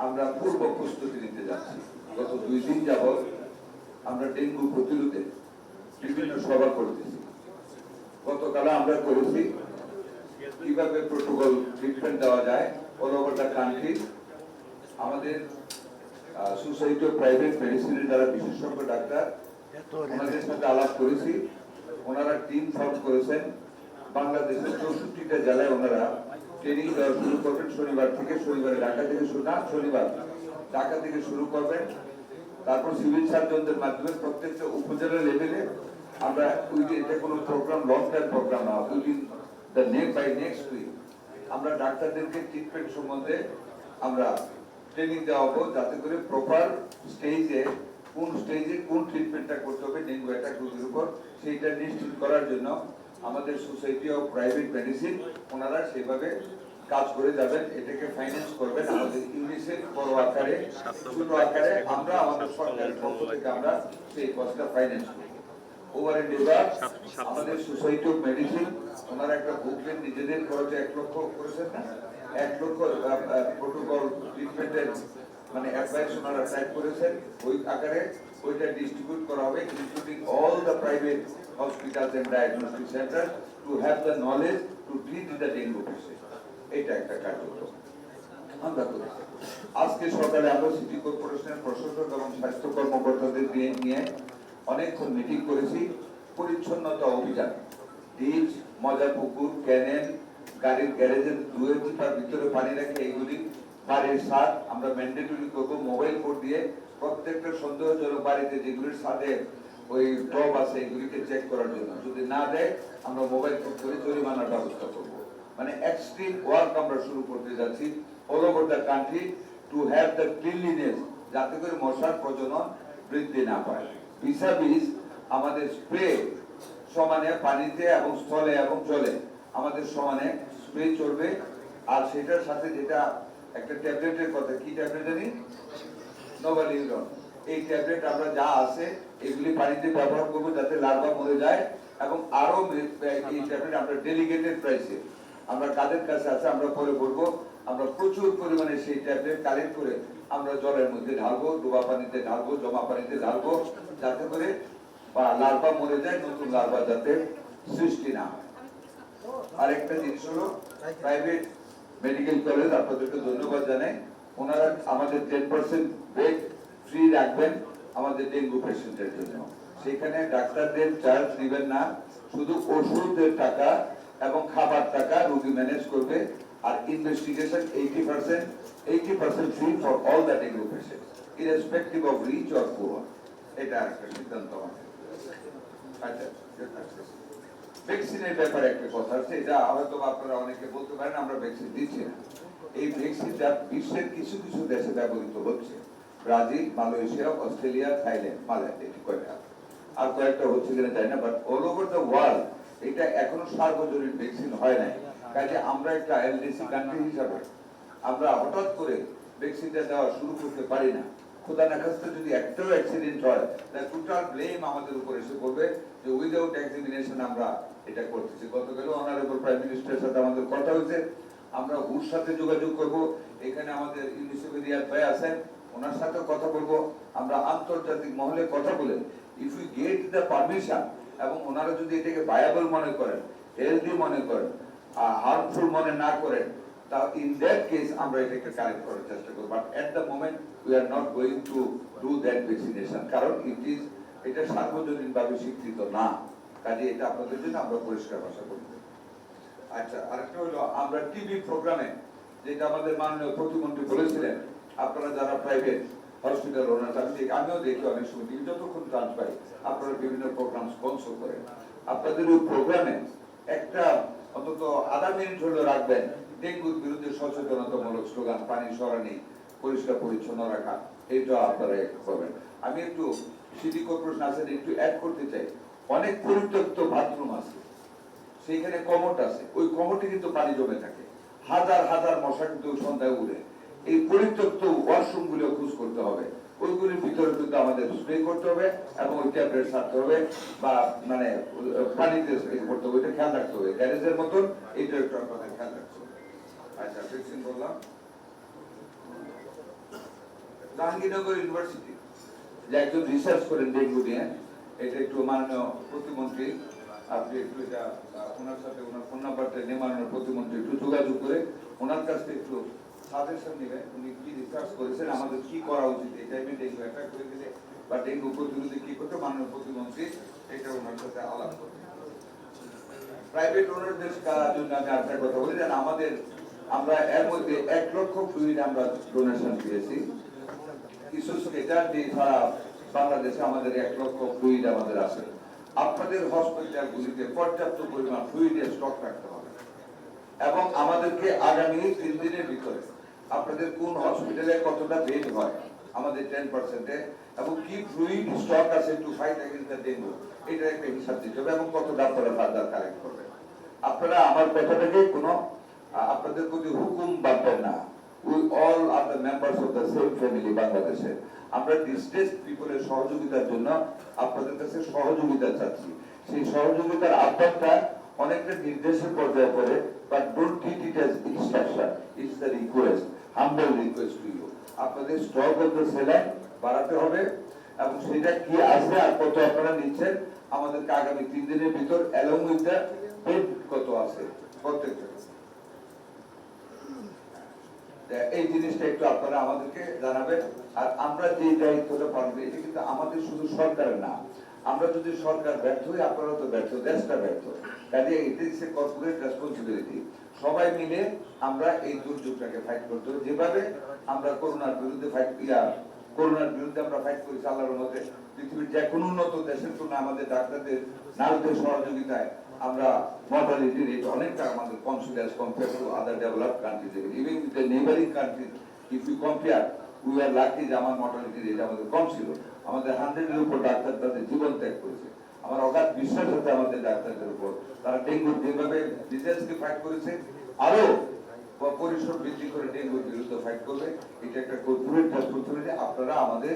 আমরা পূর্ব প্রস্তুতি নিতে যাচ্ছি। গত 2 দিন যাবৎ আমরা ডেঙ্গু প্রতিরোধে বিভিন্ন সভা করতেছি। গতকাল আমরা করেছি কিভাবে প্রোটোকল ট্রিটমেন্ট দেওয়া যায় অল ওভার দ্য কান্ট্রি। আমাদের সোসাইটি অফ প্রাইভেট মেডিসিনের যারা বিশেষজ্ঞ ডাক্তার ওনাদের সাথে আলাপ করেছি। ওনারা টিম ফর্ম করেছেন। বাংলাদেশের 64টা জেলায় ওনারা ট্রেনিং দেওয়া শুরু করবেন শনিবার থেকে। শনিবারে ঢাকা থেকে শনিবার ঢাকা থেকে শুরু করবেন। তারপর সিভিল সার্জনদের মাধ্যমে প্রত্যেকটা উপজেলা লেভেলে আমরা এটা কোনো প্রোগ্রাম লং টার্ম প্রোগ্রাম না, উইদিন দ্য নেক্সট উইক আমরা ডাক্তারদেরকে ট্রিটমেন্ট সম্বন্ধে আমরা ট্রেনিং দেওয়া হবো, যাতে করে প্রপার স্টেজে কোন ট্রিটমেন্টটা করতে হবে ডেঙ্গু অ্যাটাক রোগীর উপর সেইটা নিশ্চিত করার জন্য আমাদের সোসাইটি অফ প্রাইভেট মেডিসিন ওনারা সেভাবে কাজ করে যাবেন। এটাকে ফাইন্যান্স করবেন আমাদের ইউনিসেফ বড় আকারে, ছোট আকারে আমরা আমাদের সরকারের পক্ষ থেকে আমরা সেই কস্টটা ফাইন্যান্স করব। ওভার এন্ড এবার আমাদের সোসাইটি অফ মেডিসিন ওনারা একটা বুকলেট নিজেদের খরচে 1 লক্ষ করেছেন না, 1 লক্ষ প্রোটোকল ট্রিটমেন্টের মানে অ্যাডভাইস ওনারা টাইপ করেছেন। ওই আকারে ওইটা ডিস্ট্রিবিউট করা হবে, including all the private hospitals and diagnostic center to have the knowledge to treat the dengue patient. এটা একটা কার্যক্রম আমরা করেছি। আজকে সকালে আমরা সিটি কর্পোরেশনের প্রশাসক এবং স্বাস্থ্য কর্মকর্তাদের নিয়ে অনেকক্ষণ মিটিং করেছি। পরিচ্ছন্নতা অভিযান, ডিচ, মজা পুকুর, ক্যানেল, গাড়ির গ্যারেজের 2 চিপার ভিতরে পানি রাখে এইগুলি বাড়ির ছাদ আমরা ম্যান্ডেটরি করব। মোবাইল কোড দিয়ে প্রত্যেকটা সন্দেহজনক বাড়িতে যেগুলির সাথে ওই ড্রপ আছে এগুলিকে চেক করার জন্য, যদি না দেয় আমরা মোবাইল কোড করে জরিমানার ব্যবস্থা করব। মানে এক্সট্রিম ওয়ার্ক আমরা শুরু করতে যাচ্ছি all over the country to have the cleanliness, যাতে করে মশার প্রজনন বৃদ্ধি না পায়। বিসাবিস আমাদের স্প্রে সমানে পানিতে এবং স্থলে এবং জলে আমাদের সমানে স্প্রে চলবে। আর সেটার সাথে যেটা একটা ট্যাবলেটের কথা, কি ট্যাবলেট জানি, নোভালিউরন, এই ট্যাবলেট আমরা যা আছে এগুলি পানিতে ব্যবহার করবো যাতে লার্ভা মরে যায়। এবং আরো এই ট্যাবলেট আমরা ডেলিগেটেড প্রাইসে আমরা কাদের কাছে আছে আমরা পরে বলবো, আমরা প্রচুর পরিমাণে সেই ট্যাবলেট কালেক্ট করে আমরা জলের মধ্যে ঢালবো, ডোবা পানিতে ঢালবো, জমা পানিতে ঢালবো, যাতে করে লার্ভা মরে যায়, নতুন লার্ভা যাতে সৃষ্টি না হয়। আরেকটা জিনিস হলো প্রাইভেট মেডিকেল কলেজ, আপনাদেরকে ধন্যবাদ জানাই, ওনারা আমাদের 10% বেড ফ্রি রাখবেন আমাদের ডেঙ্গু পেশেন্টের জন্য। সেখানে ডাক্তারদের চার্জ নেবেন না, শুধু ওষুধের টাকা এবং খাবার টাকা রোগী ম্যানেজ করবে। আর investigation 80% free for all the dengue patients irrespective of rich or poor. এটা একটা সিদ্ধান্ত আমাদের। আচ্ছা, ভ্যাকসিনের ব্যাপারে একটা কথা আছে, এটা হয়তো আপনারা অনেকে বলতে পারেন আমরা ভ্যাকসিন দিচ্ছি না। এই ভ্যাকসিনটা বিশ্বের কিছু কিছু দেশে ব্যবহৃত হচ্ছে, Brazil, Malaysia, Australia, Thailand, Malaysia, কয়েকটা আর কয়েকটা হচ্ছে কিনা জানি না, but all over the world এটা এখনো সার্বজনীন ভ্যাকসিন হয় নাই। কাজে আমরা একটা এলডিসি কান্ট্রি হিসাবে আমরা হঠাৎ করে ভ্যাকসিনটা দেওয়া শুরু করতে পারি না। খোদা না খাস্তে যদি একটাও অ্যাক্সিডেন্ট হয় তাহলে টোটাল ব্লেম আমাদের উপর এসে পড়বে যে উইদাউট এক্সামিনেশন আমরা এটা করতেছি। গতকাল অনারেবল প্রাইম মিনিস্টারের সাথে আমাদের কথা হয়েছে, আমরা ওর সাথে যোগাযোগ করব। এখানে আমাদের ইউনিসেফের রিয়াদ ভাই আছেন, ওনার সাথে কথা বলবো। আমরা আন্তর্জাতিক মহলে কথা বলে if you get the permission এবং ওনারা যদি এটাকে ভায়াবল মনে করেন, হেলদি মনে করেন, হার্মফুল মনে না করেন, তা ইন দ্যাট কেস আমরা এটাকে কারেক্ট করার চেষ্টা করব। But at the moment we are not going to do that vaccination, কারণ এটা সার্বজনীনভাবে স্বীকৃত না। কাজে এটা আপনাদের জন্য আমরা পরিষ্কার ভাষা বলবো। আচ্ছা, আরেকটা হলো আমরা টিভি প্রোগ্রামে, যেটা আমাদের মাননীয় প্রতিমন্ত্রী বলেছিলেন, আপনারা যারা প্রাইভেট হসপিটাল ওনার, আমিও দেখি অনেক সময় টিভি যতক্ষণ চান্স পাই আপনারা বিভিন্ন প্রোগ্রাম স্পন্সর করেন। আপনাদের ওই প্রোগ্রামে একটা অন্তত আধা মিনিট হলেও রাখবেন ডেঙ্গুর বিরুদ্ধে সচেতনতামূলক স্লোগান, পানি সরানি, পরিষ্কার পরিচ্ছন্ন রাখা, এটা আপনারা করবেন। আমি একটু সিটি কর্পোরেশন আছে একটু অ্যাড করতে চাই, অনেক পরিত্যক্ত বাথরুম আছে, সেইখানে কমোড আছে, ওই কমোডে কিন্তু পানি জমে থাকে, হাজার হাজার মশা কিন্তু সন্ধ্যায় উড়ে। এই পরিত্যক্ত ওয়াশরুম গুলো খোঁজ করতে হবে, ওইগুলির ভিতরে কিন্তু আমাদের স্প্রে করতে হবে এবং ওই ট্যাবলেট ছাড়তে হবে বা মানে পানিতে করতে হবে, এটা খেয়াল রাখতে হবে। গ্যারেজের মতন এইটা একটু আপনাদের খেয়াল রাখতে হবে। আচ্ছা, ভ্যাকসিন বললাম। জাহাঙ্গীরনগর ইউনিভার্সিটি যে একজন রিসার্চ করেন ডেঙ্গু নিয়ে, এটা একটু মাননীয় প্রতিমন্ত্রী, আপনি একটু এটা ওনার সাথে ওনার ফোন নাম্বারটা নিয়ে মাননীয় প্রতিমন্ত্রী একটু যোগাযোগ করে ওনার কাছ থেকে একটু সাজেশন নেবেন, উনি কি রিসার্চ করেছেন, আমাদের কি করা উচিত এই টাইমে ডেঙ্গু অ্যাটাক করে দিলে বা ডেঙ্গু প্রতিরোধে কি করতে, মাননীয় প্রতিমন্ত্রী এটা ওনার সাথে আলাপ করবেন। প্রাইভেট ওনারদের জন্য আমি আরেকটা কথা বলি, যেন আমাদের আমরা এর মধ্যে 1 লক্ষ ফ্লুইড আমরা ডোনেশন দিয়েছি। কিছু স্কেটার দিয়ে সারা বাংলাদেশে আমাদের 1 লক্ষ ফ্লুইড আমাদের আছে। আপনাদের হসপিটাল গুলিতে পর্যাপ্ত পরিমাণ ফ্লুইডের স্টক রাখতে হবে এবং আমাদেরকে আগামী 3 দিনের ভিতরে আপনাদের কোন হসপিটালে কতটা বেড হয় আমাদের 10% এবং কি ফ্লুইড স্টক আছে to fight against the dengue, এটা একটা হিসাব দিতে হবে এবং কতটা আপনারা ফার্দার কালেক্ট করবেন। আপনারা আমার কথাটাকে কোনো আপনাদের প্রতি হুকুম বাঁধবেন না। We all are the members of the same family বাংলাদেশে। আমরা ডিস্ট্রেসড পিপলের সহযোগিতার জন্য আপনাদের কাছে সহযোগিতা চাচ্ছি। সেই সহযোগিতার আহ্বানটা অনেকটা নির্দেশের পর্যায়ে পড়ে, but don't treat it as instruction, it's the request, humble request to you. আপনাদের স্টক অফ দ্য সেলাইন বাড়াতে হবে এবং সেটা কি আছে আর কত আপনারা নিচ্ছেন আমাদেরকে আগামী 3 দিনের ভিতর অ্যালং উইথ দ্য বেড কত আছে প্রত্যেকটা, এই জিনিসটা একটু আপনারা আমাদেরকে জানাবেন। আর আমরা যে দায়িত্বটা পালন, এটা কিন্তু আমাদের শুধু সরকারের না, আমরা যদি সরকার ব্যর্থ হই আপনারা তো ব্যর্থ, দেশটা ব্যর্থ, কাজে it is a corporate responsibility. সবাই মিলে আমরা এই দুর্যোগটাকে ফাইট করতে হবে। যেভাবে আমরা করোনার বিরুদ্ধে আমরা ফাইট করেছি আল্লাহর মধ্যে পৃথিবীর যে কোনো উন্নত দেশের তুলনায় আমাদের ডাক্তারদের নার্সদের সহযোগিতায় আমরা মর্টালিটি রেট অনেকটা আমাদের consider compare to other developed countries, even with the neighbouring countries if you compare we are lucky যে আমার মর্টালিটি রেট আমাদের কম ছিল। আমাদের 100 এর উপর ডাক্তার তাদের জীবন ত্যাগ করেছে। আমার অগাধ বিশ্বাস আছে আমাদের ডাক্তারদের উপর, তারা ডেঙ্গু যেভাবে ডিজিজকে ফাইট করেছে আরো পরিসর বৃদ্ধি করে ডেঙ্গুর বিরুদ্ধে ফাইট করবে। এটা একটা কর্পোরেট রেসপন্সিবিলিটি, আপনারা আমাদের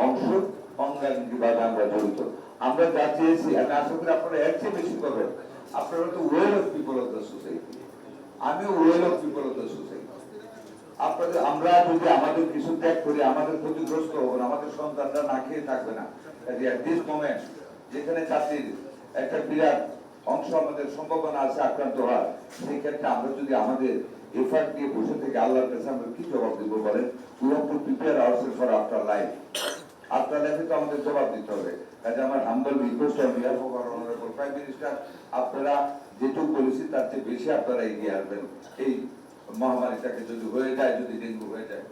অংশ অঙ্গাঙ্গিভাবে আমরা জড়িত। আমরা যা চেয়েছি আমি আশা করি আপনারা এর চেয়ে বেশি করবেন। আপনারা তো well off people of the society, আমিও well off people of the society. আপনাদের আমরা যদি আমাদের কিছু ত্যাগ করি আমাদের ক্ষতিগ্রস্ত হবো না, আমাদের সন্তানরা না খেয়ে থাকবে না। দিস মোমেন্ট যেখানে জাতির একটা বিরাট অংশ আমাদের সম্ভাবনা আছে আক্রান্ত হওয়ার, সেই ক্ষেত্রে আমরা যদি আমাদের এফার্ট দিয়ে বসে থেকে আল্লাহর কাছে আমরা কি জবাব দিব বলেন? We have to prepare ourself for after life. After লাইফে তো আমাদের জবাব দিতে হবে। কাজে আমার humble request on behalf of our honourable prime minister, আপনারা যেটুকু বলেছি তার চেয়ে বেশি আপনারা এগিয়ে আসবেন। এই মহামারীটাকে যদি হয়ে যায়, যদি ডেঙ্গু হয়ে যায়,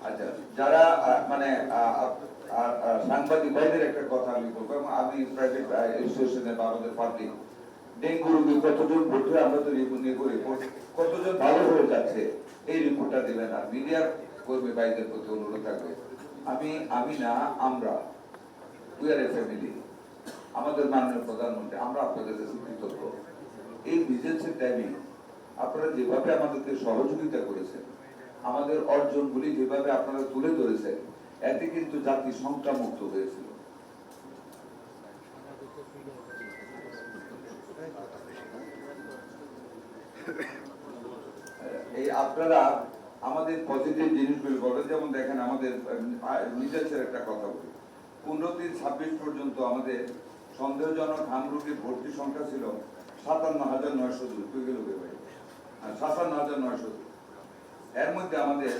আচ্ছা যারা মানে সাংবাদিক ভাইদের একটা কথা আমি বলবো, আমি প্রাইভেট ইনস্টিটিউশনে বা আমাদের পাবলিক ডেঙ্গু রোগী কতজন ভর্তি আমরা তো রিপোর্ট কতজন ভালো হয়ে যাচ্ছে এই রিপোর্টটা দেবেন। আর মিডিয়ার কর্মী ভাইদের প্রতি অনুরোধ থাকবে, আমি না আমরা উই আর এ ফ্যামিলি, আমাদের মাননীয় প্রধানমন্ত্রী, আমরা আপনাদের কাছে কৃতজ্ঞ। এই বিজনেসের টাইমে আপনারা যেভাবে আমাদেরকে সহযোগিতা করেছেন, আমাদের অর্জনগুলি যেভাবে আপনারা তুলে ধরেছেন, এতে কিন্তু জাতি সংখ্যা মুক্ত হয়েছিল। এই আপনারা আমাদের পজিটিভ জিনিসগুলো বলেন, যেমন দেখেন আমাদের নিজের একটা কথা বলি, 15-26 পর্যন্ত আমাদের সন্দেহজনক হাম রোগীর ভর্তি সংখ্যা ছিল 57,902, 57,902। এর মধ্যে আমাদের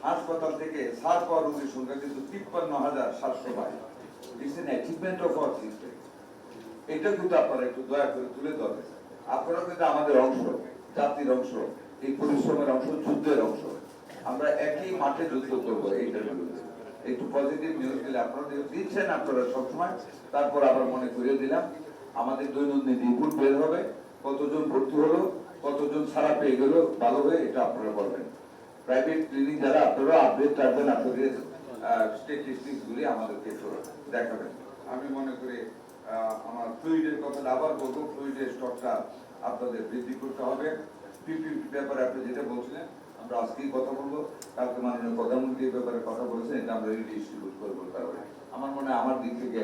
হাসপাতাল থেকে ছাড় পাওয়া রোগীর সংখ্যা কিন্তু 53,722। It's an achievement of our system. এটা কিন্তু আপনারা একটু দয়া করে তুলে ধরবেন। আপনারা কিন্তু আমাদের অংশ, জাতির অংশ, এই পরিশ্রমের অংশ, যুদ্ধের অংশ। আমরা একই মাঠে যুদ্ধ করবো এইটার বিরুদ্ধে। একটু পজিটিভ নিউজ দিলে আপনারা দিচ্ছেন আপনারা সবসময়। তারপর আবার মনে করিয়ে দিলাম আমাদের দৈনন্দিন রিপোর্ট বের হবে, কতজন ভর্তি হলো, কতজন ছাড়া পেয়ে গেল ভালো হয়ে, এটা আপনারা বলবেন। প্রাইভেট ক্লিনিক যারা আপনারা আপডেট রাখবেন, আপনাদের স্ট্যাটিস্টিক্স গুলি আমাদেরকে দেখাবেন। আমি মনে করি আমার ফ্লুইডের কথাটা আবার বলবো, ফ্লুইডের স্টকটা আপনাদের বৃদ্ধি করতে হবে। পিপিপি ব্যাপারে আপনি যেটা বলছিলেন আমরা আজকেই কথা বলবো, কালকে মাননীয় প্রধানমন্ত্রীর ব্যাপারে কথা বলেছেন, এটা আমরা রিডিস্ট্রিবিউট করবো। তারপরে আমার মনে হয় আমার দিক থেকে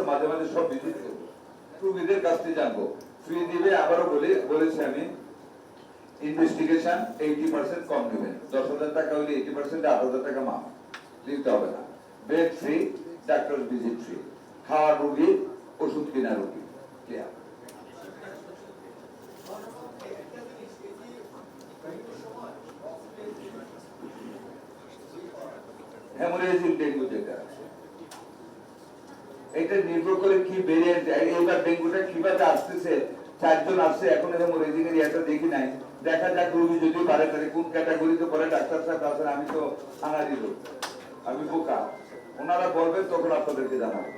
মাঝে মাঝে সব ভিজিট করবো, রোগীদের কাছ থেকে জানবো, ফ্রি দিবে। আবারও বলেছি আমি, ইনভেস্টিগেশন 80% কম নেবেন, 10,000 টাকা হলে 80% 8,000 টাকা মাফ দিতে হবে না। Bed free, doctor visit free, খাওয়ার রোগী, ওষুধ কেনার রোগী, ক্লিয়ার। হেমোরেজিক ডেঙ্গু যেটা এটা নির্ভর করে কি ভেরিয়েন্ট। এইবার ডেঙ্গুটা কিভাবে আসতেছে, 4 জন আসছে, এখন হেমোরেজিক এর এটা দেখি নাই, দেখা যাক রোগী যদি বাড়ে তাহলে কোন ক্যাটাগরিতে পড়ে। ডাক্তার সাহেব আছেন, আমি তো আনারি লোক, আমি বোকা, ওনারা বলবেন তখন আপনাদেরকে জানাবো।